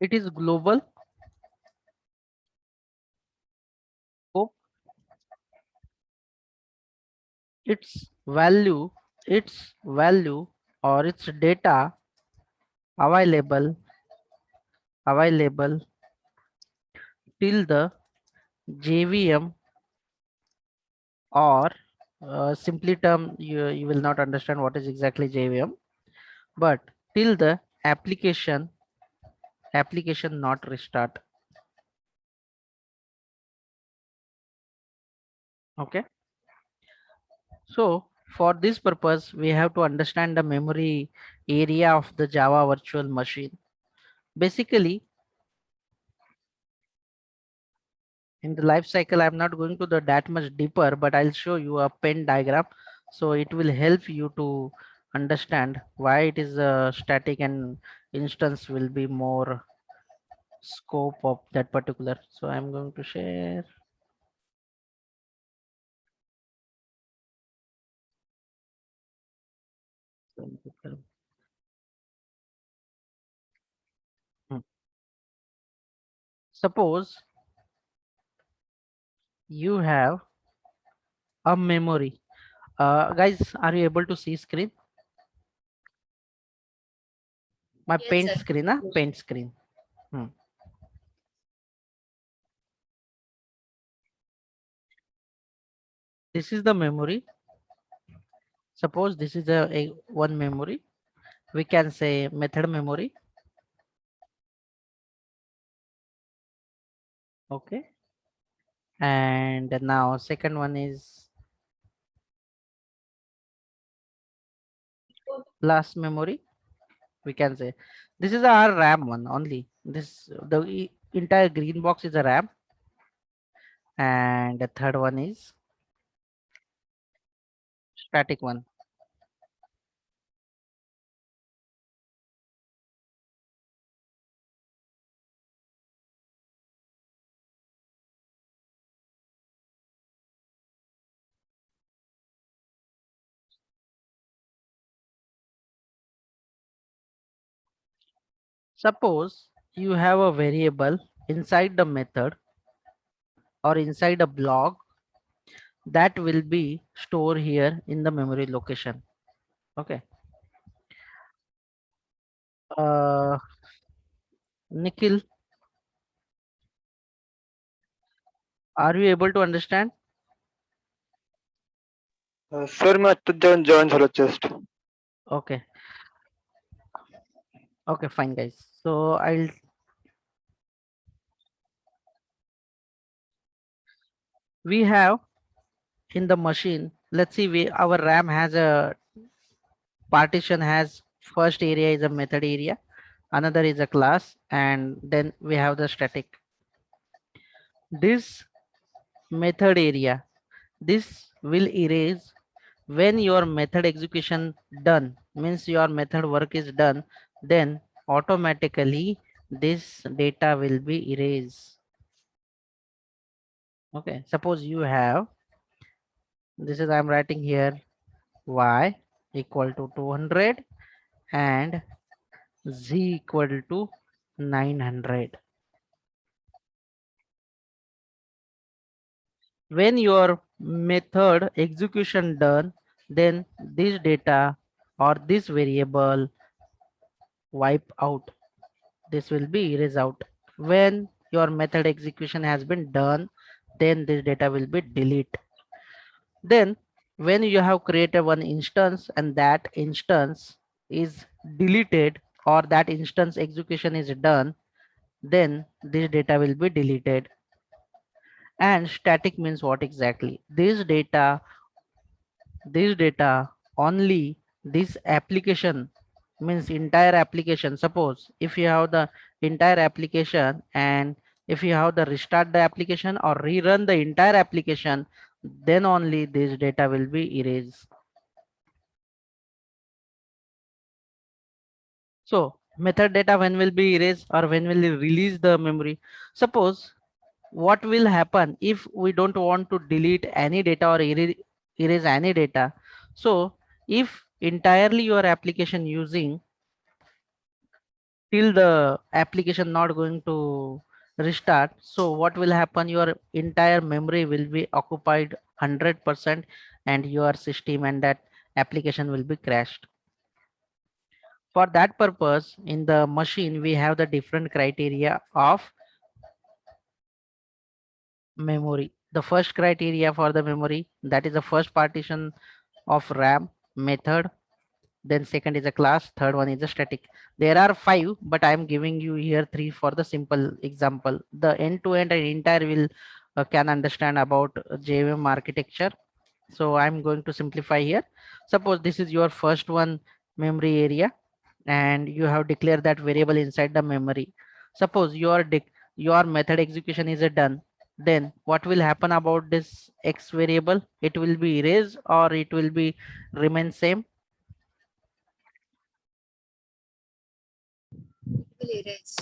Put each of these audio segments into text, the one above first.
It is global scope. Its value, its value or its data available till the JVM or simply term you will not understand what is exactly JVM, but till the application not restart. Okay, so for this purpose we have to understand the memory area of the Java virtual machine. Basically, in the life cycle I'm not going to the that much deeper, but I'll show you a pen diagram, so it will help you to understand why it is static and instance will be more scope of that particular. So I'm going to share. Hmm. Suppose you have a memory. Guys, are you able to see screen? My Yes, paint sir. screen, huh? Paint screen. Hmm. This is the memory. Suppose this is a one memory. We can say method memory. Okay. And now second one is last memory. We can say this is our RAM one only. This entire green box is a RAM, and the third one is static one. Suppose you have a variable inside the method or inside a block that will be stored here in the memory location. Okay. Uh, Nikhil, are you able to understand? Sir मैं आत्ताच join झालो just. Okay. Okay, fine, guys. So we have in the machine. Let's see. Our RAM has a partition has first area is a method area, another is a class, and then we have the static. This method area, this will erase when your method execution done, means your method work is done, then automatically this data will be erased. Okay, suppose you have this is I'm writing here y equal to 200 and z equal to 900. When your method execution done, then this data or this variable wipe out. This will be erased out. When your method execution has been done, then this data will be delete. Then when you have created one instance and that instance is deleted or that instance execution is done, then this data will be deleted. And static means what exactly? This data only this application, means entire application. Suppose if you have the entire application and if you have the restart the application or rerun the entire application, then only this data will be erased. So method data when will be erased or when will you release the memory? Suppose what will happen if we don't want to delete any data or erase any data? So if entirely your application using till the application not going to restart. So what will happen, your entire memory will be occupied 100% and your system and that application will be crashed. For that purpose, in the machine we have the different criteria of memory. The first criteria for the memory, that is the first partition of RAM method, then second is a class, third one is a static. There are five, but I am giving you here three for the simple example. The end to end and entire will can understand about JVM architecture. So I'm going to simplify here. Suppose this is your first one, memory area, and you have declared that variable inside the memory. Suppose your method execution is done, then what will happen about this X variable? It will be erased or it will be remain same? Will erase.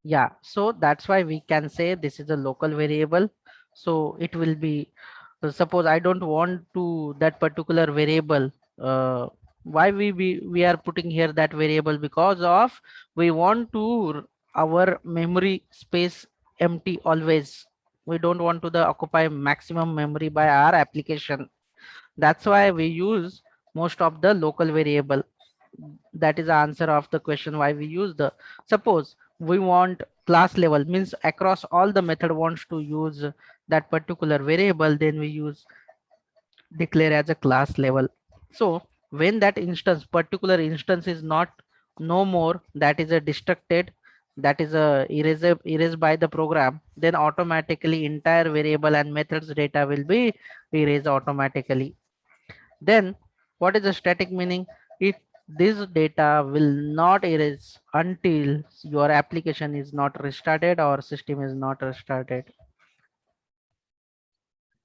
Yeah, so that's why we can say this is a local variable. So it will be, suppose I don't want to that particular variable. Why we are putting here that variable? Because of we want to our memory space empty always. We don't want to the occupy maximum memory by our application. That's why we use most of the local variable. That is the answer of the question why we use the. Suppose we want class level, means across all the method wants to use that particular variable, then we use declare as a class level. So when that instance, particular instance is not no more, that is a destructed, that is a erased by the program, then automatically entire variable and methods data will be erased automatically. Then what is the static meaning? If this data will not erase until your application is not restarted or system is not restarted.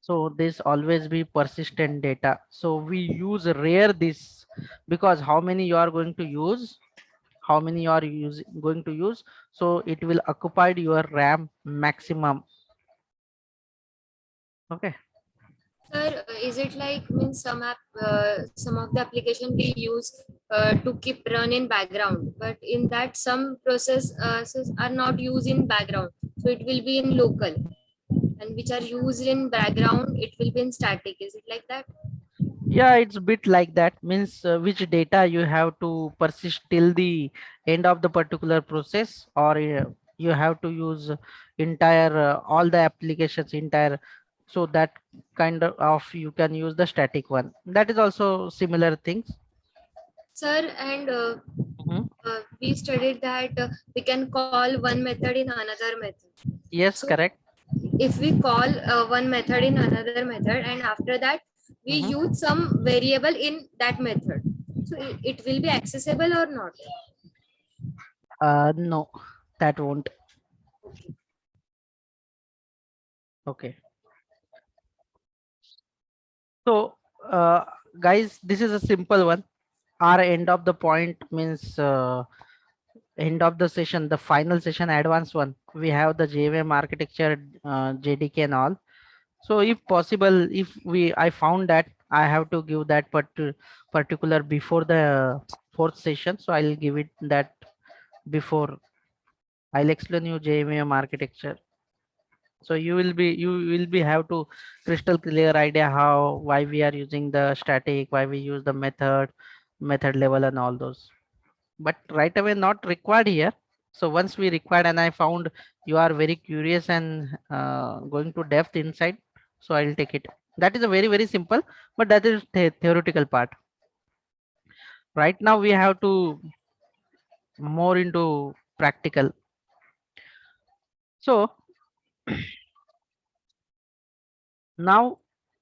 So this always be persistent data. So we use rare this, because how many you are going to use, how many you are going to use, so it will occupy your RAM maximum. Okay. Sir, is it like means some of the application we use to keep run in background, but in that some processes are not used in background, so it will be in local, and which are used in background, it will be in static. Is it like that? Yeah, it's a bit like that, means which data you have to persist till the end of the particular process, or you have to use entire all the applications entire. So that kind of you can use the static one. That is also similar things. Sir, and Mhm. we studied that we can call one method in another method. Yes, So correct. if we call one method in another method, and after that we Mhm. use some variable in that method, so it will be accessible or not? No, that won't. Okay. Okay. So guys, this is a simple one. Our end of the point means end of the session, the final session, advanced one, we have the JVM architecture, JDK and all. So if possible, if I found that I have to give that particular before the fourth session, so I'll give it that before. I'll explain you JVM architecture. So you will be have to crystal clear idea how why we are using the static, why we use the method level and all those. But right away not required here. So once we required and I found you are very curious and going to depth inside, so I'll take it. That is a very simple, but that is theoretical part. Right now we have to more into practical. So now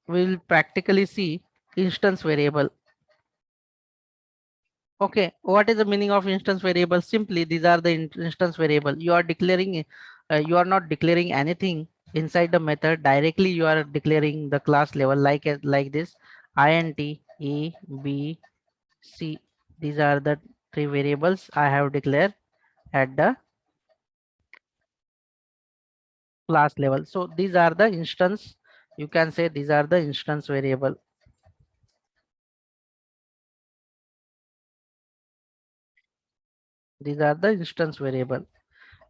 we'll practically see instance variable. Okay, what is the meaning of instance variable? Simply, these are the instance variable. You are declaring, you are not declaring anything inside the method. Directly, you are declaring the class level like this, int a b c. These are the three variables I have declared at the class level. So these are the instance. You can say these are the instance variable. These are the instance variable,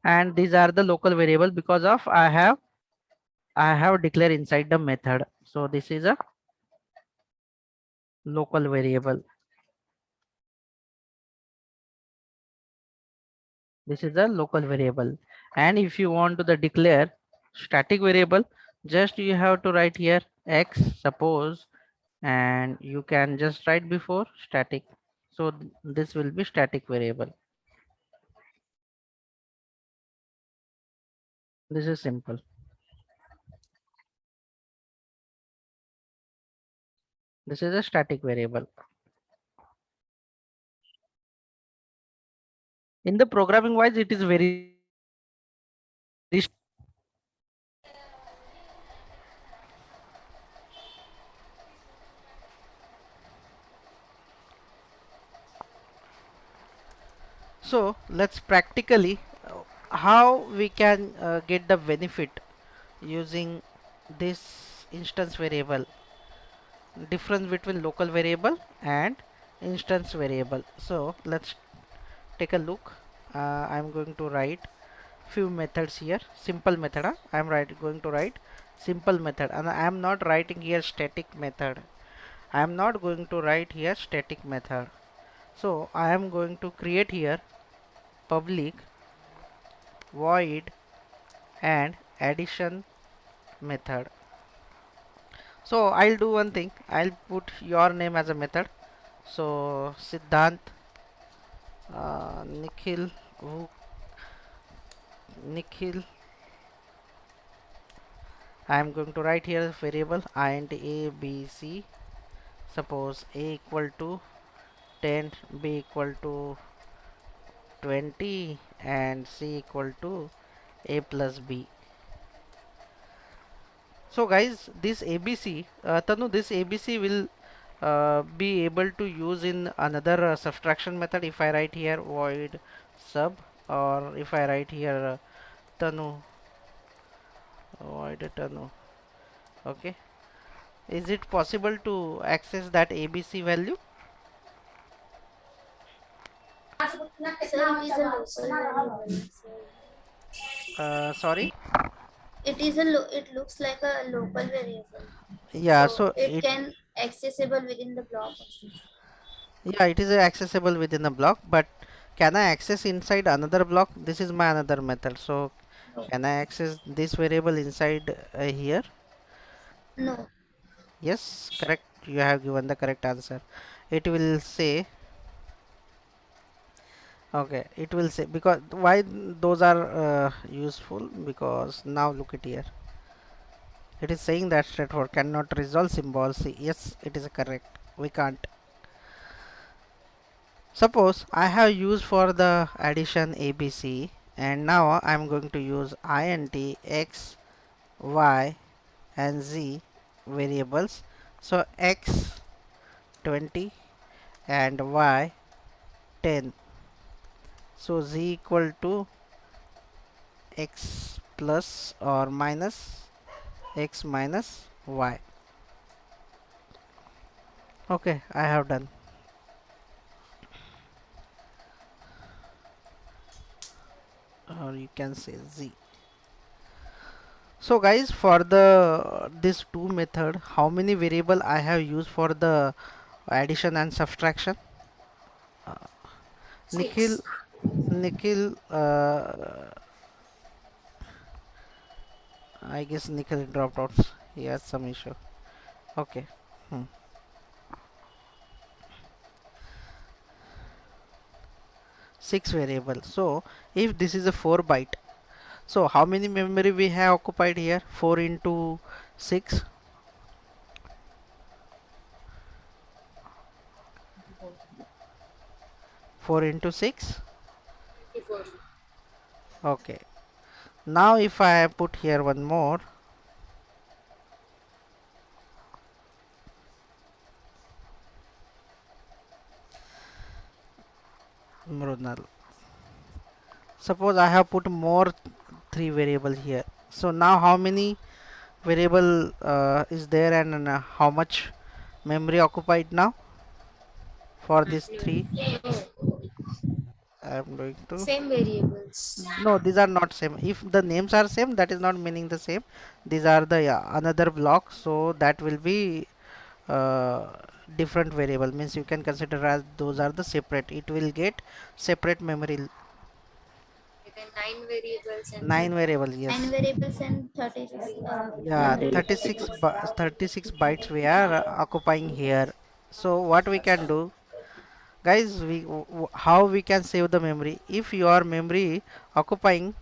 and these are the local variable because of I have declared inside the method. So this is a local variable. This is a local variable. And if you want to the declare static variable, just you have to write here x suppose, and you can just write before static. So this will be static variable. This is simple. This is a static variable. In the programming wise, it is very so let's practically how we can get the benefit using this instance variable, difference between local variable and instance variable. So let's take a look. I'm going to write few methods here, simple method. I'm going to write simple method, and I am not writing here static method. I am not going to write here static method. So I am going to create here public void and addition method. So I'll do one thing. I'll put your name as a method. So Siddhant, Nikhil, Nikhil. I am going to write here variable int a b c. Suppose a equal to 10, b equal to 20, and c equal to a plus b. So guys, this ABC, Tanu, this ABC will be able to use in another subtraction method if I write here void sub, or if I write here Tanu, void Tanu. Okay, is it possible to access that ABC value? Sir, it is a local variable. Sorry. It looks like a local variable. Yeah, So so it can accessible within the block. yeah, it is accessible within a block, but can I access inside another block? This is my another method. So No. can I access this variable inside here? No. Yes, correct. You have given the correct answer. It will say, okay, it will say, because why those are useful, because now look at here. It is saying that straightforward cannot resolve symbols. Yes, it is correct. We can't. Suppose I have used for the addition ABC, and now I'm going to use int x, y, and z variables. So x 20 and y 10. So z equal to x plus or minus x minus y. Okay, I have done. Or you can say z. So guys, for the this two method, how many variable I have used for the addition and subtraction? Nikhil, Six. Nikhil, I guess Nikhil dropped out. He has some issue. Okay. Hmm. 6 variable. So if this is a 4 byte, so how many memory we have occupied here? 4 into 6. 4 into 6. 24. Okay. Now if I put here one more, Mrunal. Suppose I have put more 3 variable here. So now how many variable is there, and how much memory occupied now for this 3? I'm going to, Same variables. no, these are not same. If the names are same, that is not meaning the same. These are the, yeah, another block, so that will be uh, different variable, means you can consider as those are the separate. It will get separate memory. Then 9 variables and 9 variables, 9 yes. variables and 36 Yeah, memory. 36 bytes we are occupying here. So what we can do, guys, how we can save the memory? If your memory occupying,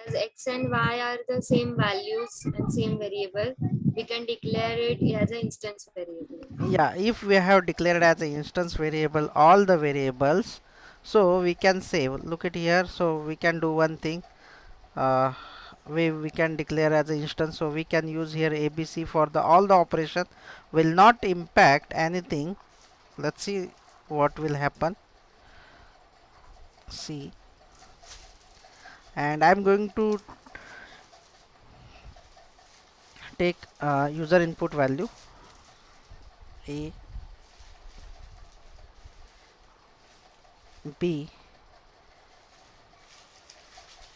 as x and y are the same values and same variable, we can declare it as an instance variable. yeah, if we have declared as an instance variable all the variables, so we can save. Look at here, so we can do one thing. uh, we can declare as an instance, so we can use here abc for the all the operation will not impact anything. Let's see what will happen. See, and I'm going to take user input value a, b,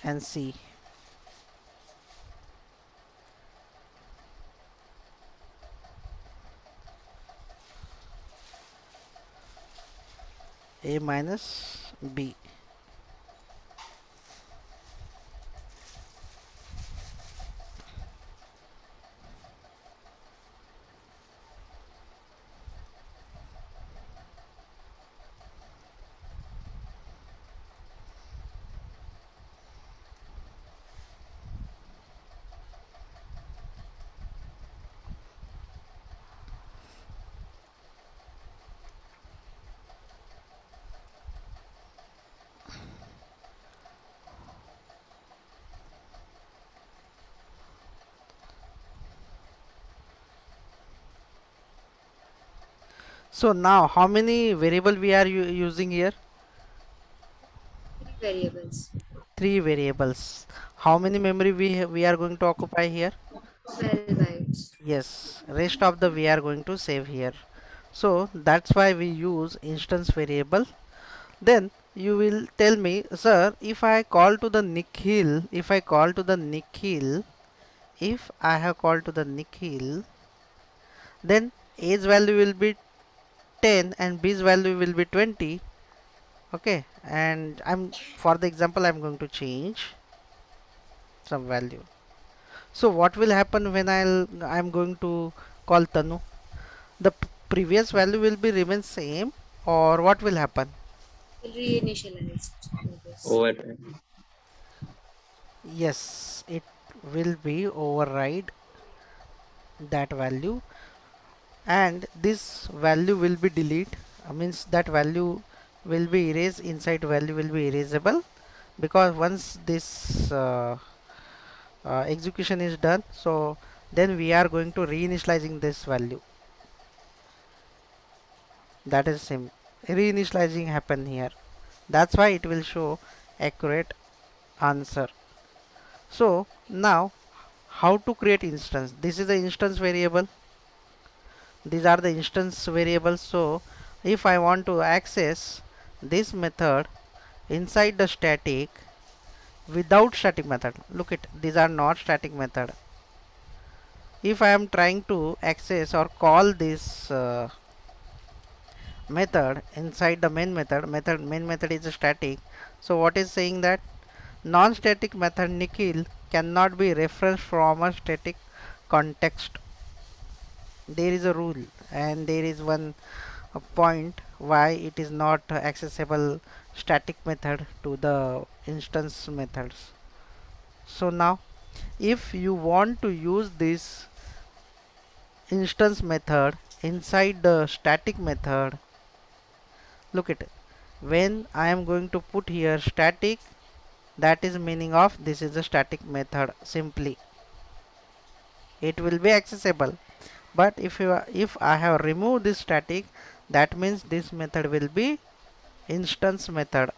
and c. A minus b. So now how many variable we are using here? 3 variables. 3 variables. How many memory we are going to occupy here? 12 bytes. Yes, rest of the we are going to save here. So that's why we use instance variable. Then you will tell me, sir, if I call to the Nikhil, if I have called to the Nikhil, then A's value will be 10 and B's value will be 20. Okay, and for the example I'm going to change some value. So what will happen when I'm going to call Tanu? The previous value will be remain same, or what will happen? Will reinitialize, I guess. Overtime. Yes, it will be override that value, and this value will be delete. Means that value will be erased, inside value will be erasable, because once this execution is done, so then we are going to reinitializing this value. That is same reinitializing happen here. That's why it will show accurate answer. So now how to create instance? This is the instance variable. These are the instance variables. So if I want to access this method inside the static without static method, look at these are not static method. If I am trying to access or call this method inside the main method is static. So what is saying that non-static method Nikhil cannot be referenced from a static context. There is a rule, and there is one point why it is not accessible static method to the instance methods. So now if you want to use this instance method inside the static method, look at it. When I am going to put here static, that is meaning of this is a static method. Simply it will be accessible, but if I have removed this static, that means this method will be instance method.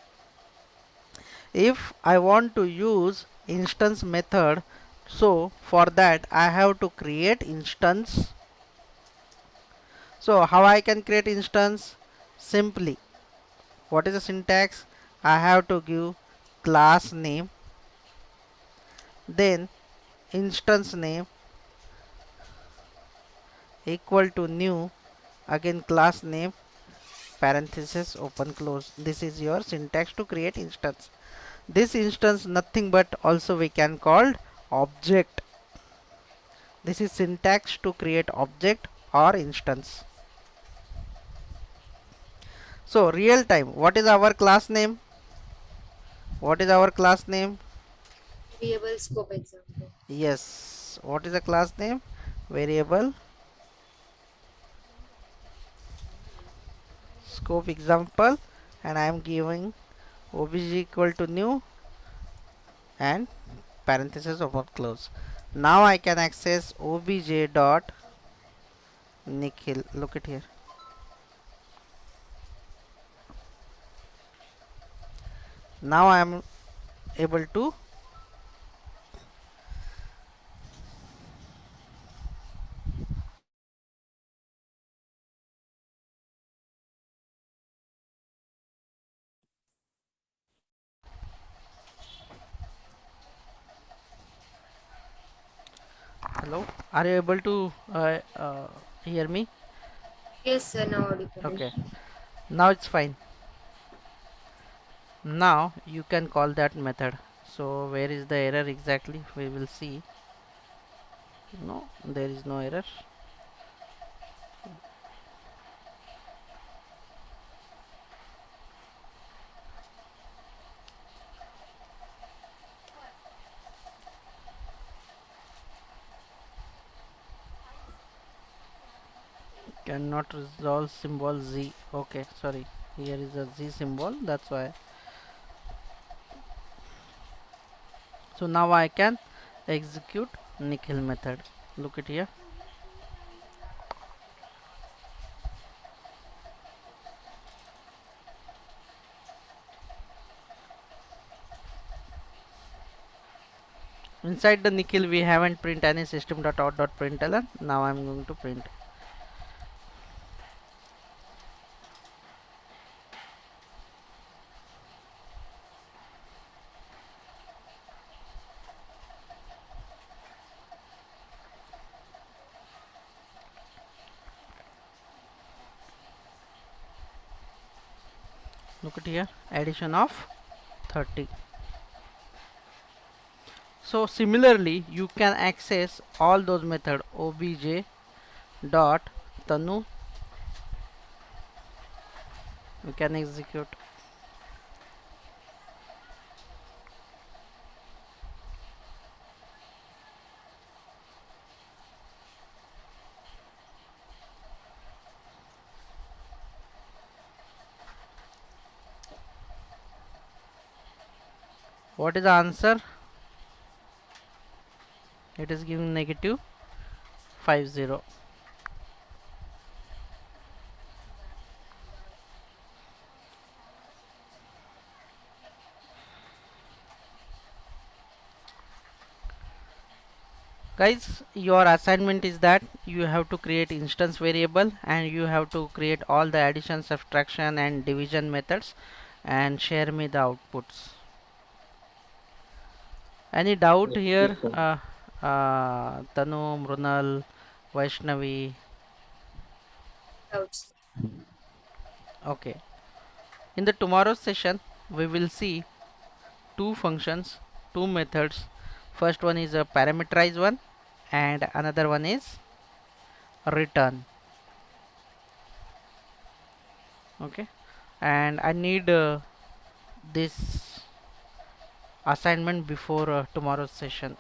If I want to use instance method, so for that I have to create instance. So how I can create instance? Simply, what is the syntax? I have to give class name, then instance name equal to new, again class name, parenthesis open close. This is your syntax to create instance. This instance nothing but also we can call object. This is syntax to create object or instance. So real time, what is our class name? What is our class name? Variable scope example. Yes, what is the class name? Variable scope example, and I am giving obj equal to new and parenthesis open close. Now I can access obj dot Nikhil. Look at here. Now I am able to hello. Are you able to hear me? Yes, sir. Now audible. Okay. Now it's fine. Now you can call that method. So where is the error exactly? We will see. No, there is no error. Cannot resolve symbol Z. Okay, sorry. Here is a Z symbol. That's why. So now I can execute Nikhil method. Look at here. Inside the Nikhil we haven't print any system.out.println. Now I'm going to print. Look at here, addition of 30. So similarly you can access all those method obj dot tanu. We can execute. What is the answer? It is giving negative 50. Guys, your assignment is that you have to create instance variable and you have to create all the addition, subtraction and division methods and share me the outputs. Any doubt here? Tanu, Mrunal, Vaishnavi. Doubts. Okay. In the tomorrow's session, we will see two functions, two methods. First one is a parameterized one and another one is return. Okay. And I need this assignment before tomorrow's session.